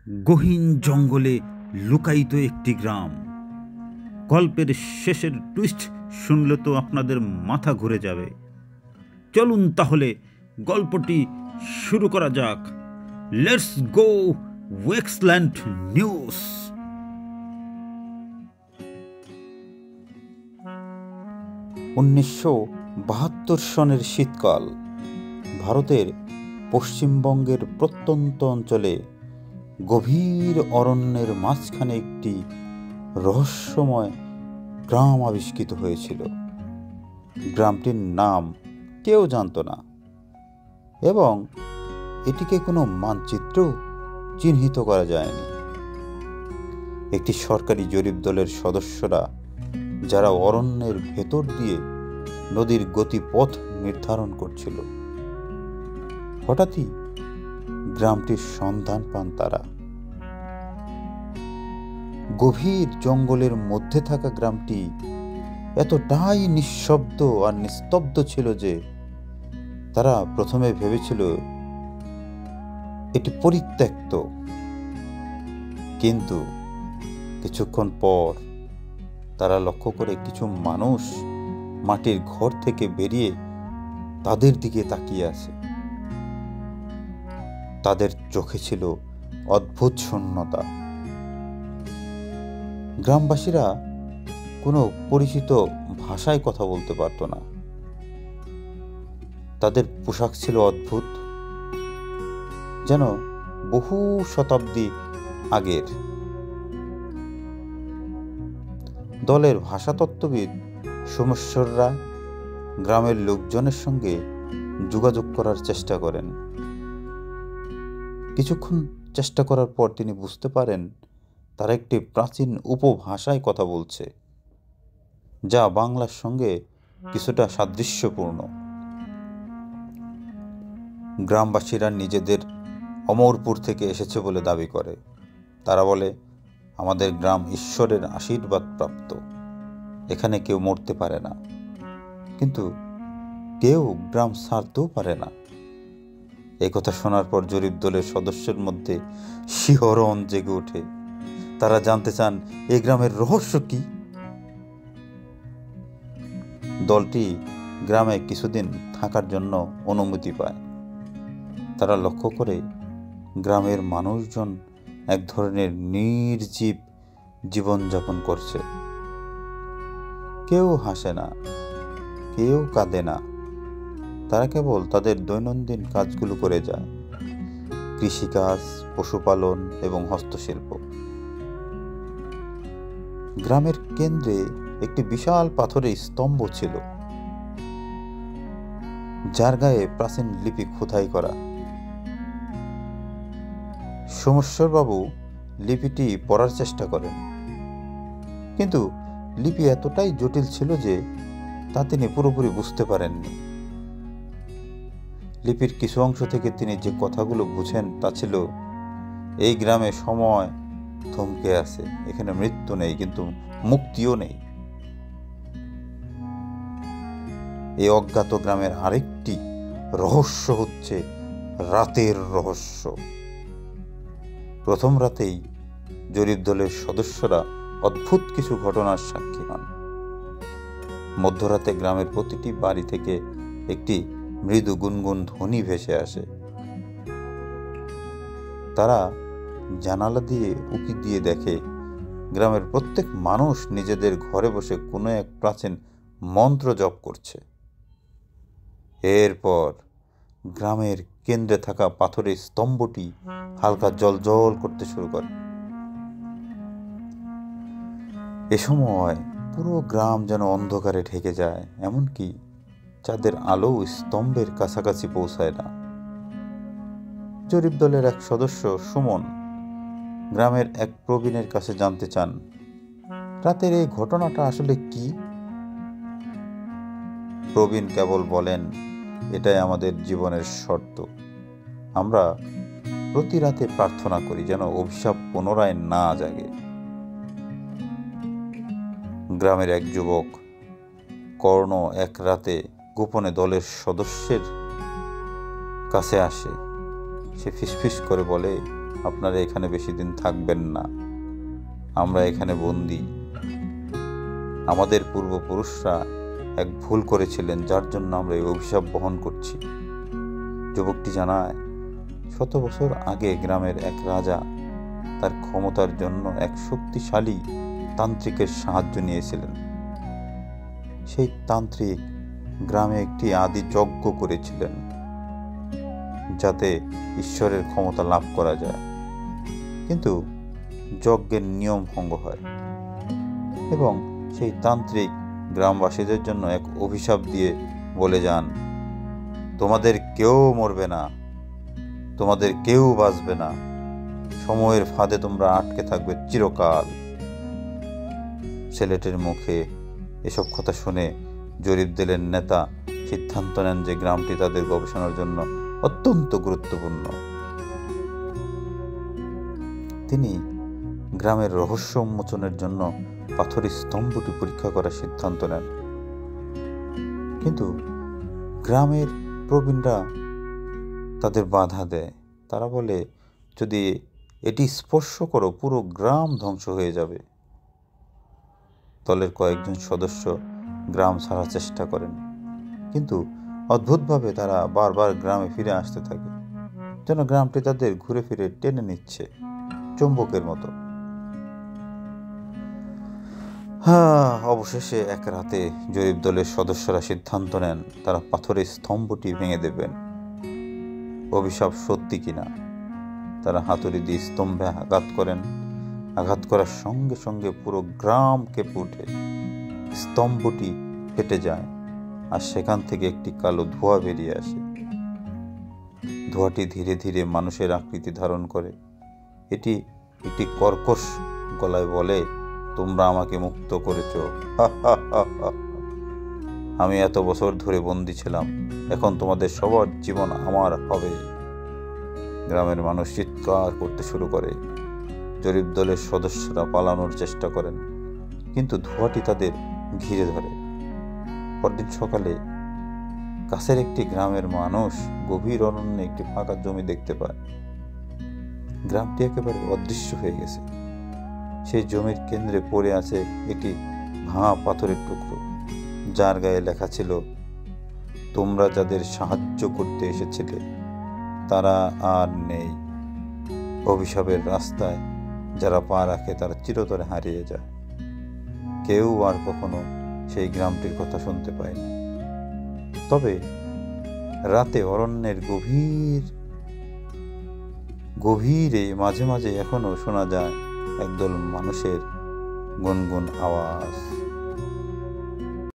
গহীন জঙ্গলে লুকায়িত একটি গ্রাম। গল্পের শেষের টুইস্ট শুনলে তো আপনাদের মাথা ঘুরে যাবে। চলুন তাহলে গল্পটি শুরু করা যাক। Let's go ওয়েক্সল্যান্ড news. 1972 সনের শীতকাল। ভারতের পশ্চিমবঙ্গের প্রত্যন্ত অঞ্চলে গভীর অরণ্যের মাঝখানে একটি রহস্যময় গ্রাম আবিষ্কৃত হয়েছিল। গ্রামটির নাম কেউ জানত না এবং এটিকে কোনো মানচিত্রেও চিহ্নিত করা যায়নি। একটি সরকারি জরিপ দলের সদস্যরা যারা অরণ্যের ভেতর দিয়ে নদীর গতিপথ নির্ধারণ করছিল, হঠাৎই গ্রামটির সন্ধান পান তারা। গভীর জঙ্গলের মধ্যে থাকা গ্রামটি এতটাই নিঃশব্দ আর নিস্তব্ধ ছিল যে তারা প্রথমে ভেবেছিল এটি পরিত্যক্ত। কিন্তু কিছুক্ষণ পর তারা লক্ষ্য করে কিছু মানুষ মাটির ঘর থেকে বেরিয়ে তাদের দিকে তাকিয়ে আছে। তাদের চোখে ছিল অদ্ভুত শূন্যতা। গ্রামবাসীরা কোনো পরিচিত ভাষায় কথা বলতে পারত না। তাদের পোশাক ছিল অদ্ভুত, যেন বহু শতাব্দী আগের। দলের ভাষাতত্ত্ববিদ সোমেশ্বররা গ্রামের লোকজনের সঙ্গে যোগাযোগ করার চেষ্টা করেন। কিছুক্ষণ চেষ্টা করার পর তিনি বুঝতে পারেন তারা একটি প্রাচীন উপভাষায় কথা বলছে, যা বাংলার সঙ্গে কিছুটা সাদৃশ্যপূর্ণ। গ্রামবাসীরা নিজেদের অমরপুর থেকে এসেছে বলে দাবি করে। তারা বলে, আমাদের গ্রাম ঈশ্বরের আশীর্বাদ প্রাপ্ত, এখানে কেউ মরতে পারে না, কিন্তু কেউ গ্রাম ছাড়তেও পারে না। এই কথা শোনার পর জরিপ দলের সদস্যের মধ্যে শিহরণ জেগে ওঠে। তারা জানতে চান এই গ্রামের রহস্য কি। দলটি গ্রামে কিছুদিন থাকার জন্য অনুমতি পায়। তারা লক্ষ্য করে গ্রামের মানুষজন এক ধরনের নির্জীব জীবনযাপন করছে। কেউ হাসে না, কেউ কাঁদে না। তারা কেবল তাদের দৈনন্দিন কাজগুলো করে যায়, কৃষিকাজ, পশুপালন এবং হস্তশিল্প। গ্রামের কেন্দ্রে একটি বিশাল পাথরের স্তম্ভ ছিল, যার গায়ে প্রাচীন লিপি খোদাই করা। সোমেশ্বরবাবু লিপিটি পড়ার চেষ্টা করেন, কিন্তু লিপি এতটাই জটিল ছিল যে তা তিনি পুরোপুরি বুঝতে পারেননি। লিপির কিছু অংশ থেকে তিনি যে কথাগুলো বুঝেন তা ছিল, এই গ্রামে সময় থমকে আছে, এখানে মৃত্যু নেই, কিন্তু মুক্তিও নেই। এই অজ্ঞাত গ্রামের আরেকটি রহস্য হচ্ছে রাতের রহস্য। প্রথম রাতেই জরিপ দলের সদস্যরা অদ্ভুত কিছু ঘটনার সাক্ষী হন। মধ্যরাতে গ্রামের প্রতিটি বাড়ি থেকে একটি মৃদু গুনগুন ধ্বনি ভেসে আসে। তারা জানালা দিয়ে উঁকি দিয়ে দেখে গ্রামের প্রত্যেক মানুষ নিজেদের ঘরে বসে কোনো এক প্রাচীন মন্ত্র জপ করছে। এরপর গ্রামের কেন্দ্রে থাকা পাথরের স্তম্ভটি হালকা জ্বলজ্বল করতে শুরু করে। এ সময় পুরো গ্রাম যেন অন্ধকারে ঢেকে যায়, এমনকি চাঁদের আলো স্তম্ভের কাছাকাছি পৌঁছায় না। জরিপ দলের এক সদস্য সুমন গ্রামের এক প্রবীণের কাছে জানতে চান, রাতের এই ঘটনাটা আসলে কি? প্রবীণ কেবল বলেন, এটাই আমাদের জীবনের শর্ত। আমরা প্রতি রাতে প্রার্থনা করি যেন অভিশাপ পুনরায় না জাগে। গ্রামের এক যুবক কর্ণ এক রাতে গোপনে দলের সদস্যের কাছে আসে। সে ফিসফিস করে বলে, আপনারা এখানে বেশি দিন থাকবেন না, আমরা এখানে বন্দী। আমাদের পূর্বপুরুষরা এক ভুল করেছিলেন, যার জন্য আমরা এই অভিশাপ বহন করছি। যুবকটি জানায়, 100 বছর আগে গ্রামের এক রাজা তার ক্ষমতার জন্য এক শক্তিশালী তান্ত্রিকের সাহায্য নিয়েছিলেন। সেই তান্ত্রিক গ্রামে একটি আদি যজ্ঞ করেছিলেন, যাতে ঈশ্বরের ক্ষমতা লাভ করা যায়। কিন্তু যজ্ঞের নিয়ম ভঙ্গ হয় এবং সেই তান্ত্রিক গ্রামবাসীদের জন্য এক অভিশাপ দিয়ে বলে যান, তোমাদের কেউ মরবে না, তোমাদের কেউ বাঁচবে না, সময়ের ফাঁদে তোমরা আটকে থাকবে চিরকাল। ছেলেটির মুখে এসব কথা শুনে জরিপদলের নেতা সিদ্ধান্ত নেন যে গ্রামটি তাদের গবেষণার জন্য অত্যন্ত গুরুত্বপূর্ণ। তিনি গ্রামের রহস্য উন্মোচনের জন্য পাথরের স্তম্ভটি পরীক্ষা করার সিদ্ধান্ত নেন। কিন্তু গ্রামের প্রবীণরা তাদের বাধা দেয়। তারা বলে, যদি এটি স্পর্শ করো পুরো গ্রাম ধ্বংস হয়ে যাবে। দলের কয়েকজন সদস্য গ্রাম ছাড়ার চেষ্টা করেন, কিন্তু অদ্ভুতভাবে তারা বারবার গ্রামে ফিরে আসতে থাকে, যেন গ্রামটি তাদের ঘুরে ফিরে টেনে নিচ্ছে চুম্বকের মতো। অবশেষে এক রাতে জরিপ দলের সদস্যরা সিদ্ধান্ত নেন তারা পাথরের স্তম্ভটি ভেঙে দেবেন। অভিশাপ সত্যি কিনা তারা হাতুড়ি দিয়ে স্তম্ভে আঘাত করেন। আঘাত করার সঙ্গে সঙ্গে পুরো গ্রাম কেঁপে ওঠে। স্তম্ভটি ফেটে যায় আর সেখান থেকে একটি কালো ধোঁয়া বেরিয়ে আসে। ধোঁয়াটি ধীরে ধীরে মানুষের আকৃতি ধারণ করে। এটি একটি কর্কশ গলায় বলে, তোমরা আমাকে মুক্ত করেছ, আমি এত বছর ধরে বন্দী ছিলাম, এখন তোমাদের সবার জীবন আমার হবে। গ্রামের মানুষ চিৎকার করতে শুরু করে। জরিপ দলের সদস্যরা পালানোর চেষ্টা করেন, কিন্তু ধোঁয়াটি তাদের ঘিরে ধরে। পরদিন সকালে কাছের একটি গ্রামের মানুষ গভীর অরণ্যে একটি ফাঁকা জমি দেখতে পায়। গ্রামটি একেবারে অদৃশ্য হয়ে গেছে। সেই জমির কেন্দ্রে পড়ে আছে একটি ভাঙা পাথরের টুকরো, যার গায়ে লেখা ছিল, তোমরা যাদের সাহায্য করতে এসেছিলে তারা আর নেই। অভিশাপের রাস্তায় যারা পা রাখে তারা চিরতরে হারিয়ে যায়। কেউ আর কখনো সেই গ্রামটির কথা শুনতে পায়নি। তবে রাতে অরণ্যের গভীরে মাঝে মাঝে এখনো শোনা যায় একদল মানুষের গুনগুন আওয়াজ।